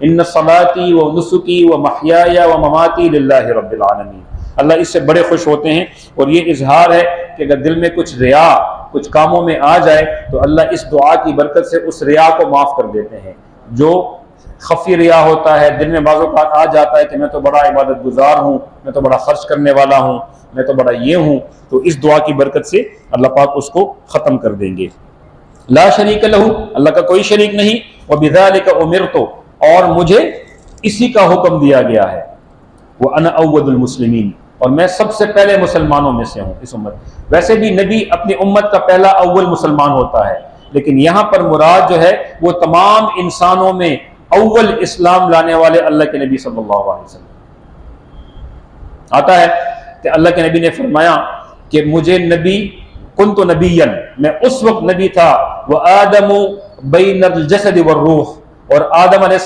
इन्न सलाती व नुसुकी व महयाया व ममाती लिल्लाहि रब्बिल आलमीन। अल्लाह इससे बड़े खुश होते हैं। और ये इजहार है कि अगर दिल में कुछ रिया कुछ कामों में आ जाए तो अल्लाह इस दुआ की बरकत से उस रिया को माफ़ कर देते हैं। जो खफी रिया होता है, दिल में बाज़ औक़ात आ जाता है कि मैं तो बड़ा इबादत गुजार हूँ, मैं तो बड़ा खर्च करने वाला हूँ, मैं तो बड़ा ये हूँ, तो इस दुआ की बरकत से अल्लाह पाक उसको ख़त्म कर देंगे। ला शरीक लहू, अल्लाह का कोई शरीक नहीं, व बिज़ालिका उमिरतु, और मुझे इसी का हुक्म दिया गया है, व अना अव्वलुल मुस्लिमीन, और मैं सबसे पहले मुसलमानों में से हूँ इस उम्मत। वैसे भी नबी अपनी उम्मत का पहला अव्वल मुसलमान होता है, लेकिन यहाँ पर मुराद जो है वो तमाम इंसानों में अव्वल इस्लाम लाने वाले अल्लाह के नबी सल्लल्लाहु अलैहि वसल्लम। आता है कि अल्लाह के नबी ने फरमाया कि मुझे नबी कुन्तु नबिय्यन, मैं उस वक्त नबी था, व आदमु बैनल जसद व रूह, और आदम अलैहि